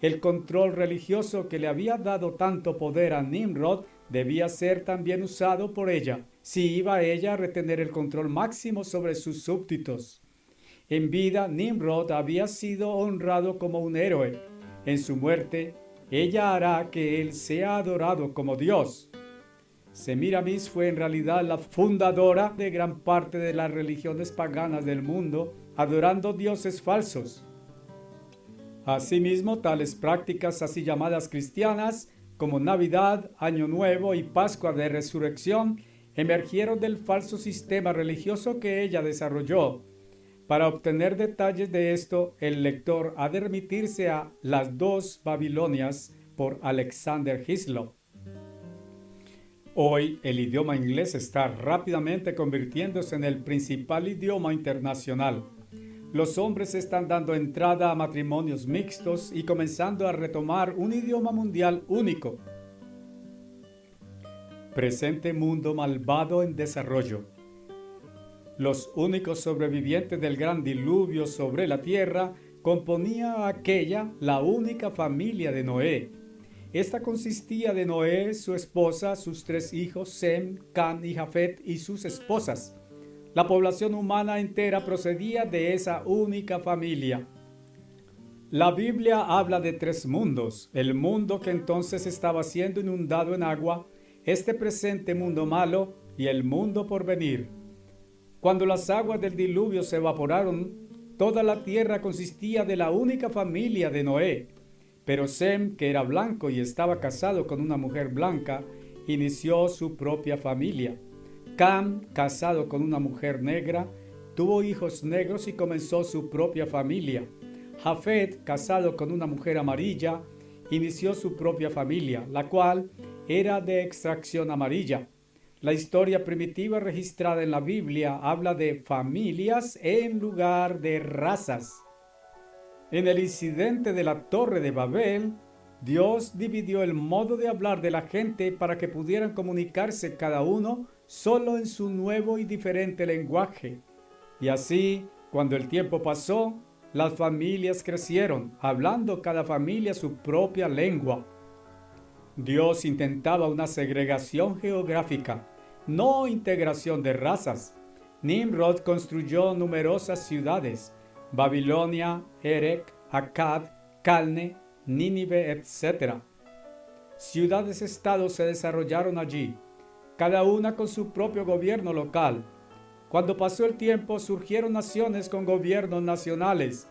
El control religioso que le había dado tanto poder a Nimrod debía ser también usado por ella, si iba ella a retener el control máximo sobre sus súbditos. En vida, Nimrod había sido honrado como un héroe. En su muerte, ella hará que él sea adorado como Dios. Semíramis fue en realidad la fundadora de gran parte de las religiones paganas del mundo, adorando dioses falsos. Asimismo, tales prácticas así llamadas cristianas, como Navidad, Año Nuevo y Pascua de Resurrección, emergieron del falso sistema religioso que ella desarrolló. Para obtener detalles de esto, el lector ha de remitirse a Las dos Babilonias por Alexander Hislop. Hoy el idioma inglés está rápidamente convirtiéndose en el principal idioma internacional. Los hombres están dando entrada a matrimonios mixtos y comenzando a retomar un idioma mundial único. Presente mundo malvado en desarrollo. Los únicos sobrevivientes del gran diluvio sobre la tierra componía aquella la única familia de Noé. Esta consistía de Noé, su esposa, sus 3 hijos, Sem, Cam y Jafet, y sus esposas. La población humana entera procedía de esa única familia. La Biblia habla de 3 mundos: el mundo que entonces estaba siendo inundado en agua, este presente mundo malo y el mundo por venir. Cuando las aguas del diluvio se evaporaron, toda la tierra consistía de la única familia de Noé. Pero Sem, que era blanco y estaba casado con una mujer blanca, inició su propia familia. Cam, casado con una mujer negra, tuvo hijos negros y comenzó su propia familia. Jafet, casado con una mujer amarilla, inició su propia familia, la cual era de extracción amarilla. La historia primitiva registrada en la Biblia habla de familias en lugar de razas. En el incidente de la Torre de Babel, Dios dividió el modo de hablar de la gente para que pudieran comunicarse cada uno solo en su nuevo y diferente lenguaje. Y así, cuando el tiempo pasó, las familias crecieron, hablando cada familia su propia lengua. Dios intentaba una segregación geográfica, no integración de razas. Nimrod construyó numerosas ciudades: Babilonia, Erech, Akkad, Calne, Nínive, etc. Ciudades-estados se desarrollaron allí, cada una con su propio gobierno local. Cuando pasó el tiempo, surgieron naciones con gobiernos nacionales.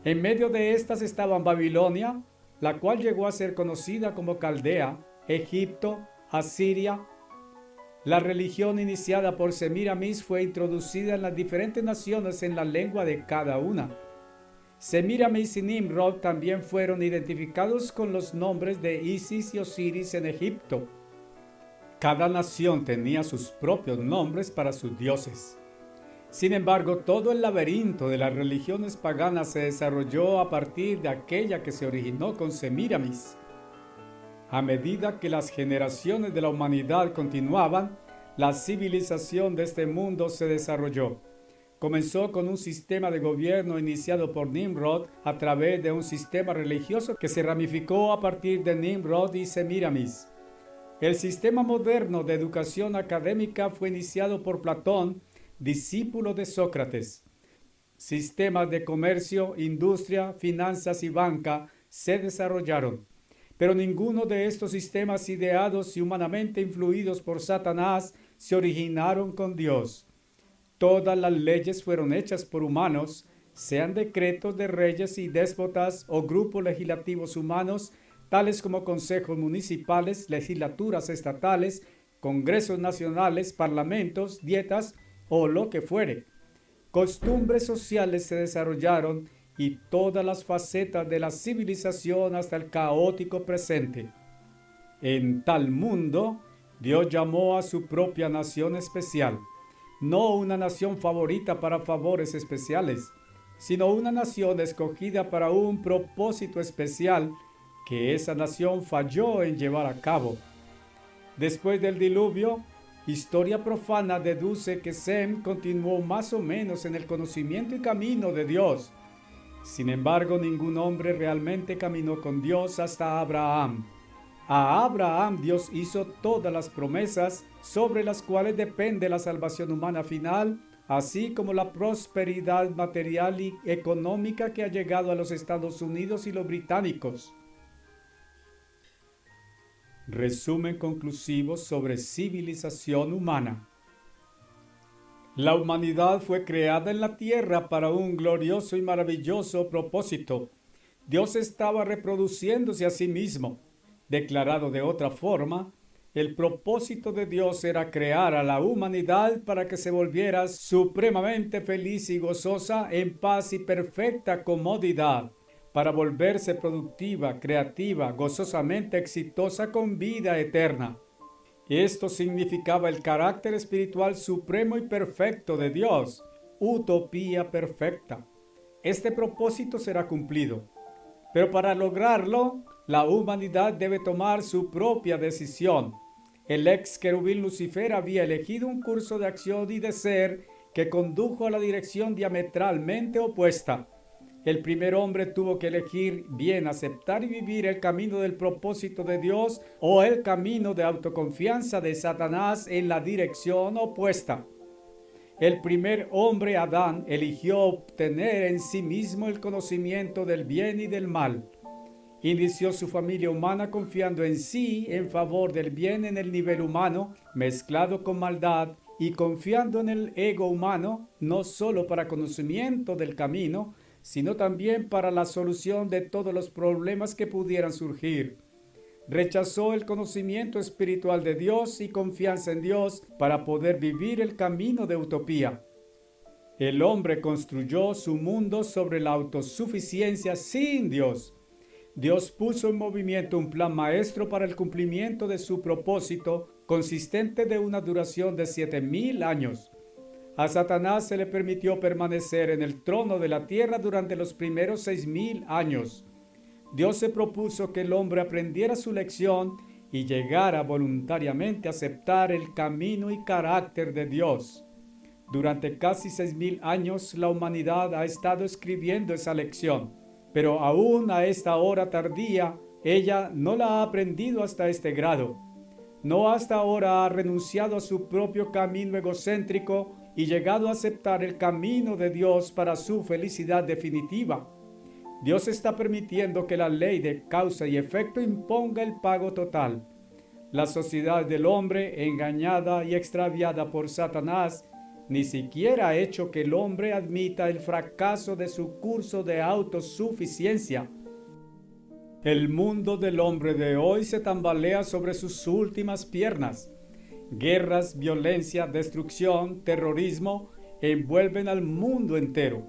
En medio de estas estaban Babilonia, la cual llegó a ser conocida como Caldea, Egipto, Asiria. La religión iniciada por Semiramis fue introducida en las diferentes naciones en la lengua de cada una. Semiramis y Nimrod también fueron identificados con los nombres de Isis y Osiris en Egipto. Cada nación tenía sus propios nombres para sus dioses. Sin embargo, todo el laberinto de las religiones paganas se desarrolló a partir de aquella que se originó con Semiramis. A medida que las generaciones de la humanidad continuaban, la civilización de este mundo se desarrolló. Comenzó con un sistema de gobierno iniciado por Nimrod a través de un sistema religioso que se ramificó a partir de Nimrod y Semiramis. El sistema moderno de educación académica fue iniciado por Platón, discípulo de Sócrates. Sistemas de comercio, industria, finanzas y banca se desarrollaron. Pero ninguno de estos sistemas ideados y humanamente influidos por Satanás se originaron con Dios. Todas las leyes fueron hechas por humanos, sean decretos de reyes y déspotas o grupos legislativos humanos, tales como consejos municipales, legislaturas estatales, congresos nacionales, parlamentos, dietas o lo que fuere. Costumbres sociales se desarrollaron y todas las facetas de la civilización hasta el caótico presente. En tal mundo, Dios llamó a su propia nación especial, no una nación favorita para favores especiales, sino una nación escogida para un propósito especial que esa nación falló en llevar a cabo. Después del diluvio, historia profana deduce que Sem continuó más o menos en el conocimiento y camino de Dios. Sin embargo, ningún hombre realmente caminó con Dios hasta Abraham. A Abraham Dios hizo todas las promesas sobre las cuales depende la salvación humana final, así como la prosperidad material y económica que ha llegado a los Estados Unidos y los británicos. Resumen conclusivo sobre civilización humana. La humanidad fue creada en la tierra para un glorioso y maravilloso propósito. Dios estaba reproduciéndose a sí mismo. Declarado de otra forma, el propósito de Dios era crear a la humanidad para que se volviera supremamente feliz y gozosa en paz y perfecta comodidad, para volverse productiva, creativa, gozosamente exitosa con vida eterna. Esto significaba el carácter espiritual supremo y perfecto de Dios, utopía perfecta. Este propósito será cumplido, pero para lograrlo, la humanidad debe tomar su propia decisión. El ex querubín Lucifer había elegido un curso de acción y de ser que condujo a la dirección diametralmente opuesta. El primer hombre tuvo que elegir bien aceptar y vivir el camino del propósito de Dios o el camino de autoconfianza de Satanás en la dirección opuesta. El primer hombre, Adán, eligió obtener en sí mismo el conocimiento del bien y del mal. Inició su familia humana confiando en sí en favor del bien en el nivel humano, mezclado con maldad, y confiando en el ego humano, no solo para conocimiento del camino, sino también para la solución de todos los problemas que pudieran surgir. Rechazó el conocimiento espiritual de Dios y confianza en Dios para poder vivir el camino de utopía. El hombre construyó su mundo sobre la autosuficiencia sin Dios. Dios puso en movimiento un plan maestro para el cumplimiento de su propósito, consistente de una duración de 7,000 años. A Satanás se le permitió permanecer en el trono de la tierra durante los primeros 6,000 años. Dios se propuso que el hombre aprendiera su lección y llegara voluntariamente a aceptar el camino y carácter de Dios. Durante casi 6,000 años la humanidad ha estado escribiendo esa lección, pero aún a esta hora tardía, ella no la ha aprendido hasta este grado. No hasta ahora ha renunciado a su propio camino egocéntrico y llegado a aceptar el camino de Dios para su felicidad definitiva. Dios está permitiendo que la ley de causa y efecto imponga el pago total. La sociedad del hombre, engañada y extraviada por Satanás, ni siquiera ha hecho que el hombre admita el fracaso de su curso de autosuficiencia. El mundo del hombre de hoy se tambalea sobre sus últimas piernas. Guerras, violencia, destrucción, terrorismo envuelven al mundo entero.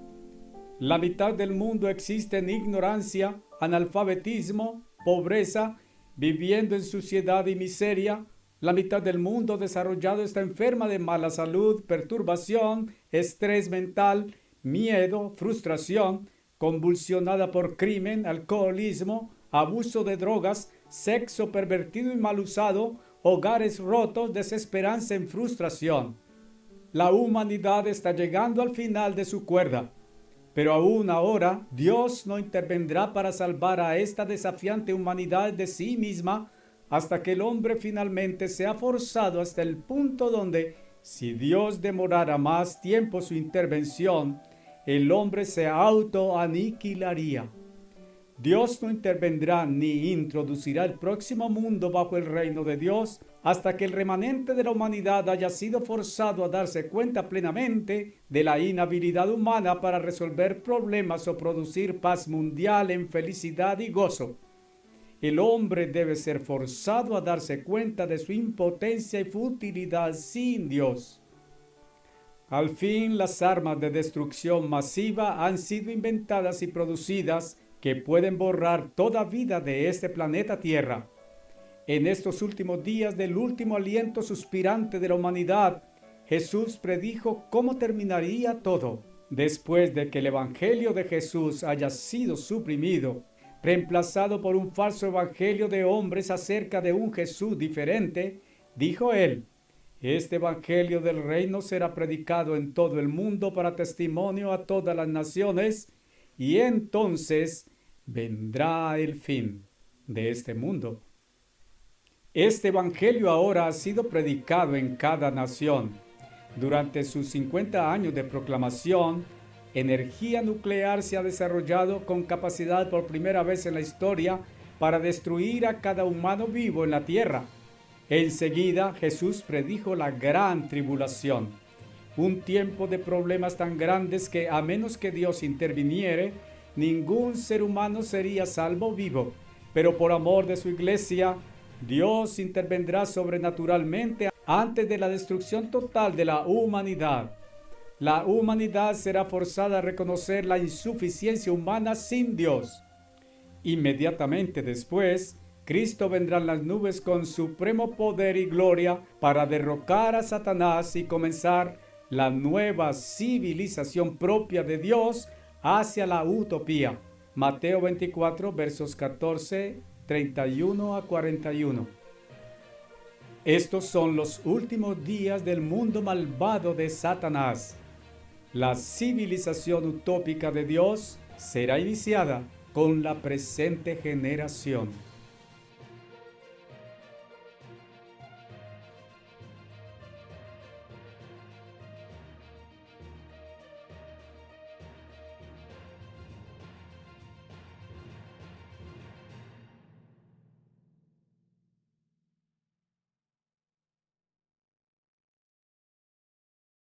La mitad del mundo existe en ignorancia, analfabetismo, pobreza, viviendo en suciedad y miseria. La mitad del mundo desarrollado está enferma de mala salud, perturbación, estrés mental, miedo, frustración, convulsionada por crimen, alcoholismo, abuso de drogas, sexo pervertido y mal usado, hogares rotos, desesperanza en frustración. La humanidad está llegando al final de su cuerda. Pero aún ahora, Dios no intervendrá para salvar a esta desafiante humanidad de sí misma hasta que el hombre finalmente sea forzado hasta el punto donde, si Dios demorara más tiempo su intervención, el hombre se autoaniquilaría. Dios no intervendrá ni introducirá el próximo mundo bajo el reino de Dios hasta que el remanente de la humanidad haya sido forzado a darse cuenta plenamente de la inhabilidad humana para resolver problemas o producir paz mundial en felicidad y gozo. El hombre debe ser forzado a darse cuenta de su impotencia y futilidad sin Dios. Al fin, las armas de destrucción masiva han sido inventadas y producidas que pueden borrar toda vida de este planeta Tierra. En estos últimos días del último aliento suspirante de la humanidad, Jesús predijo cómo terminaría todo. Después de que el Evangelio de Jesús haya sido suprimido, reemplazado por un falso evangelio de hombres acerca de un Jesús diferente, dijo él: este evangelio del reino será predicado en todo el mundo para testimonio a todas las naciones, y entonces vendrá el fin de este mundo. Este evangelio ahora ha sido predicado en cada nación. Durante sus 50 años de proclamación, energía nuclear se ha desarrollado con capacidad por primera vez en la historia para destruir a cada humano vivo en la tierra. Enseguida, Jesús predijo la gran tribulación, un tiempo de problemas tan grandes que, a menos que Dios interviniere, ningún ser humano sería salvo vivo. Pero por amor de su iglesia, Dios intervendrá sobrenaturalmente antes de la destrucción total de la humanidad. La humanidad será forzada a reconocer la insuficiencia humana sin Dios. Inmediatamente después, Cristo vendrá en las nubes con supremo poder y gloria para derrocar a Satanás y comenzar la nueva civilización propia de Dios hacia la utopía. Mateo 24, versos 14, 31 a 41. Estos son los últimos días del mundo malvado de Satanás. La civilización utópica de Dios será iniciada con la presente generación.